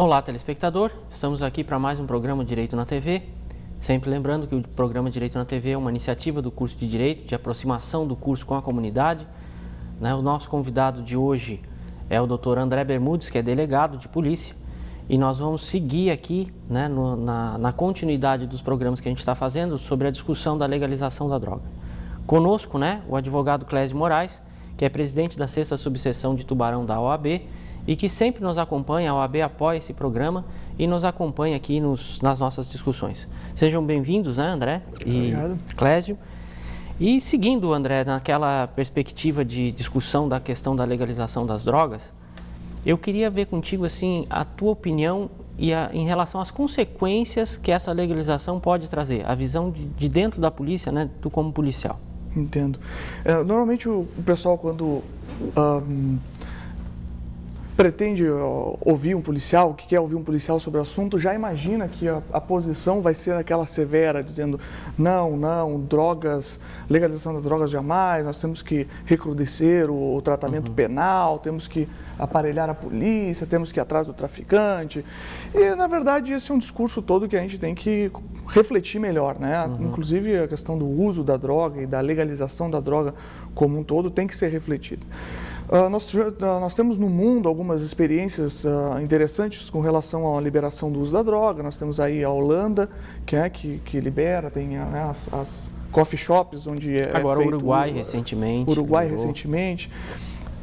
Olá, telespectador. Estamos aqui para mais um programa Direito na TV. Sempre lembrando que o programa Direito na TV é uma iniciativa do curso de Direito, de aproximação do curso com a comunidade. O nosso convidado de hoje é o Dr. André Bermudes, que é delegado de polícia. E nós vamos seguir aqui na continuidade dos programas que a gente está fazendo sobre a discussão da legalização da droga. Conosco, o advogado Clésio Moraes, que é presidente da 6ª Subseção de Tubarão da OAB e que sempre nos acompanha. A OAB apoia esse programa e nos acompanha aqui nas nossas discussões. Sejam bem-vindos, André e Obrigado. Clésio. E seguindo, André, naquela perspectiva de discussão da questão da legalização das drogas, eu queria ver contigo assim, a tua opinião em relação às consequências que essa legalização pode trazer, a visão de dentro da polícia, tu como policial. Entendo. Normalmente o pessoal, quando pretende ouvir um policial, que quer ouvir um policial sobre o assunto, já imagina que a posição vai ser aquela severa, dizendo não, drogas, legalização das drogas jamais, nós temos que recrudescer o tratamento penal, temos que aparelhar a polícia, temos que ir atrás do traficante. E, na verdade, esse é um discurso todo que a gente tem que refletir melhor, Inclusive, a questão do uso da droga e da legalização da droga como um todo tem que ser refletida. Nós temos no mundo algumas experiências interessantes com relação à liberação do uso da droga. Nós temos aí a Holanda, que libera, tem as coffee shops, onde agora feito o Uruguai uso, recentemente. Recentemente.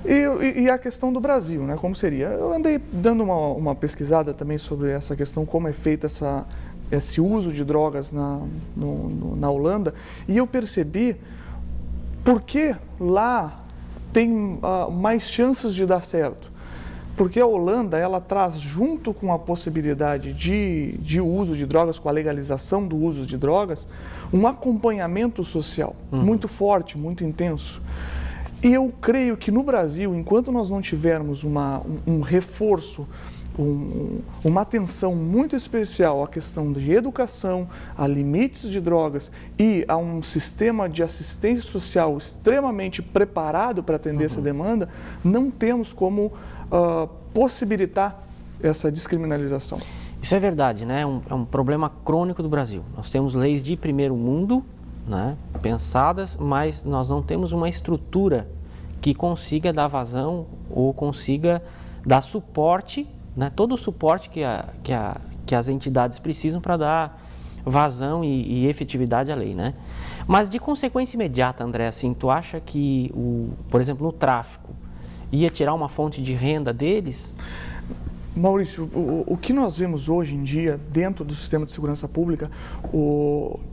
E a questão do Brasil, como seria? Eu andei dando uma pesquisada também sobre essa questão, como é feito esse uso de drogas na Holanda, e eu percebi por que lá tem mais chances de dar certo. Porque a Holanda, ela traz junto com a possibilidade de uso de drogas, com a legalização do uso de drogas, um acompanhamento social muito forte, muito intenso. E eu creio que no Brasil, enquanto nós não tivermos um reforço, uma atenção muito especial à questão de educação, a limites de drogas e a um sistema de assistência social extremamente preparado para atender essa demanda, não temos como possibilitar essa descriminalização. Isso é verdade, é um problema crônico do Brasil. Nós temos leis de primeiro mundo, pensadas, mas nós não temos uma estrutura que consiga dar vazão ou consiga dar suporte, todo o suporte que as entidades precisam para dar vazão e efetividade à lei, Mas de consequência imediata, André, assim, tu acha que, por exemplo, no tráfico, ia tirar uma fonte de renda deles? Maurício, o que nós vemos hoje em dia dentro do sistema de segurança pública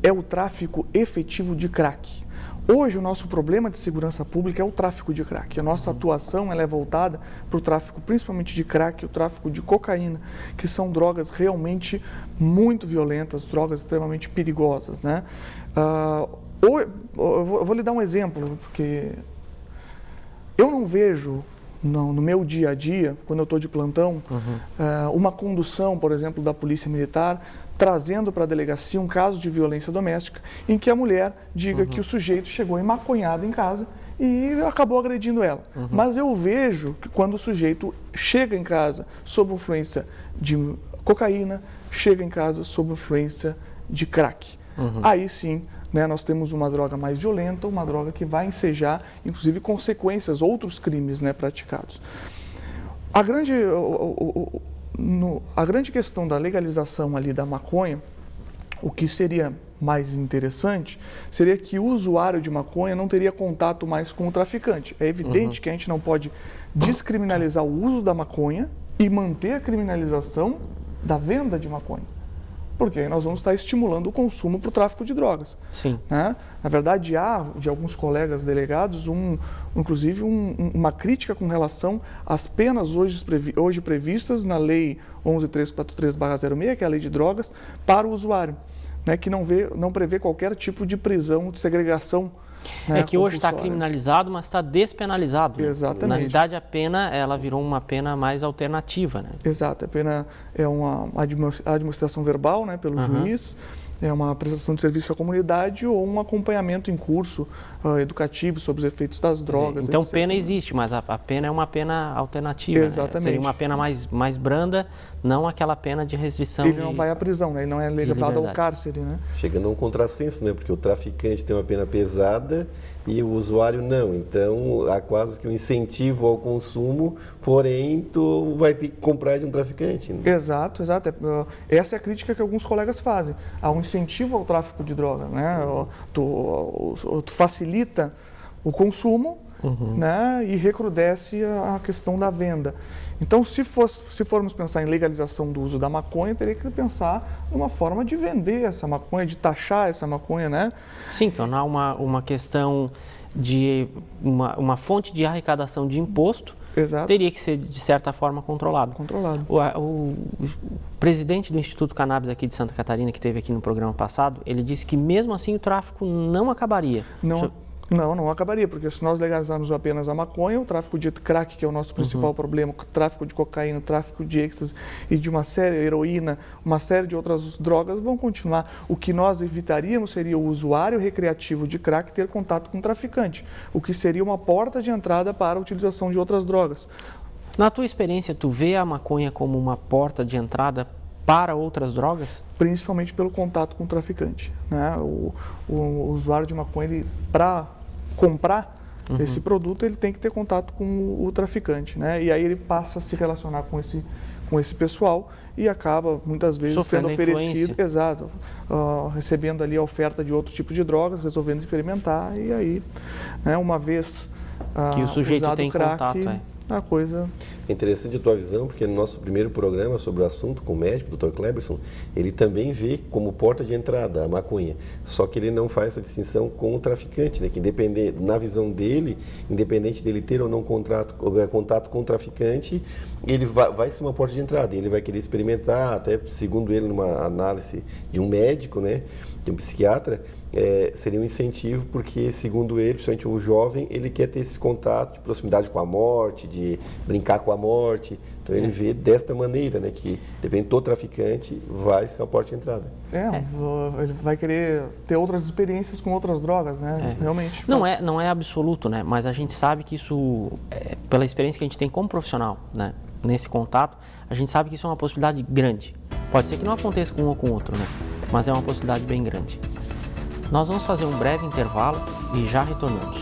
é o tráfico efetivo de crack. Hoje o nosso problema de segurança pública é o tráfico de crack. A nossa atuação ela é voltada para o tráfico principalmente de crack e o tráfico de cocaína, que são drogas realmente muito violentas, drogas extremamente perigosas, eu vou lhe dar um exemplo, porque eu não vejo no meu dia a dia, quando eu estou de plantão, uma condução, por exemplo, da Polícia Militar, trazendo para a delegacia um caso de violência doméstica, em que a mulher diga que o sujeito chegou emaconhado em casa e acabou agredindo ela. Mas eu vejo que quando o sujeito chega em casa sob influência de cocaína, chega em casa sob influência de crack. Aí sim, nós temos uma droga mais violenta, uma droga que vai ensejar, inclusive, consequências, outros crimes praticados. A grande questão da legalização ali da maconha, o que seria mais interessante, seria que o usuário de maconha não teria contato mais com o traficante. É evidente que a gente não pode descriminalizar o uso da maconha e manter a criminalização da venda de maconha. Porque aí nós vamos estar estimulando o consumo para o tráfico de drogas. Sim. Na verdade, há de alguns colegas delegados, inclusive, uma crítica com relação às penas hoje previstas na Lei 11.343/06, que é a Lei de Drogas, para o usuário, que não prevê qualquer tipo de prisão, de segregação. É que hoje está criminalizado, mas está despenalizado. Exatamente. Na realidade, a pena ela virou uma pena mais alternativa. Exato, a pena é uma admoestação verbal pelo juiz, é uma prestação de serviço à comunidade ou um acompanhamento em curso educativo sobre os efeitos das drogas. Então, etc. pena existe, mas a pena é uma pena alternativa. Exatamente. Né? Seria uma pena mais branda, não aquela pena de restrição. Ele não vai à prisão, né? Ele não é levado ao cárcere. Né? Chegando a um contrassenso, né? Porque o traficante tem uma pena pesada e o usuário não. Então, há quase que um incentivo ao consumo, porém, tu vai ter que comprar de um traficante. Né? Exato, exato. Essa é a crítica que alguns colegas fazem. Há um incentivo ao tráfico de droga, né? Tu facilita o consumo, né? E recrudesce a questão da venda. Então, se formos pensar em legalização do uso da maconha, teria que pensar numa forma de vender essa maconha, de taxar essa maconha, né? Sim, tornar uma questão de uma fonte de arrecadação de imposto. Exato. Teria que ser, de certa forma, controlado. O presidente do Instituto Cannabis aqui de Santa Catarina, que esteve aqui no programa passado, ele disse que mesmo assim o tráfico não acabaria. Não acabaria, porque se nós legalizarmos apenas a maconha, o tráfico de crack, que é o nosso principal problema, o tráfico de cocaína, o tráfico de êxtase e de uma série, heroína, uma série de outras drogas vão continuar. O que nós evitaríamos seria o usuário recreativo de crack ter contato com o traficante, o que seria uma porta de entrada para a utilização de outras drogas. Na tua experiência, tu vê a maconha como uma porta de entrada para outras drogas? Principalmente pelo contato com o traficante, né? O usuário de maconha, para comprar esse produto, ele tem que ter contato com o traficante, né? E aí ele passa a se relacionar com esse pessoal e acaba, muitas vezes, sofrendo sendo oferecido, recebendo ali a oferta de outro tipo de drogas, resolvendo experimentar, e aí, né, uma vez que o sujeito usado tem crack, contato, a coisa... É interessante a tua visão, porque no nosso primeiro programa sobre o assunto com o médico, o Dr. Kleberson, ele também vê como porta de entrada a maconha, só que ele não faz essa distinção com o traficante, né? Que na visão dele, independente dele ter ou não contato com o traficante, ele vai ser uma porta de entrada, ele vai querer experimentar, até segundo ele, numa análise de um médico, né, de um psiquiatra, seria um incentivo, porque, segundo ele, principalmente o jovem, ele quer ter esse contato de proximidade com a morte, de brincar com a morte. Então, ele vê desta maneira, né, que, dependendo do traficante, vai ser uma porta de entrada. Ele vai querer ter outras experiências com outras drogas, né? Realmente. Não é absoluto, né? Mas a gente sabe que isso, pela experiência que a gente tem como profissional, né, nesse contato, a gente sabe que isso é uma possibilidade grande. Pode ser que não aconteça com um ou com outro, né? Mas é uma possibilidade bem grande. Nós vamos fazer um breve intervalo e já retornamos.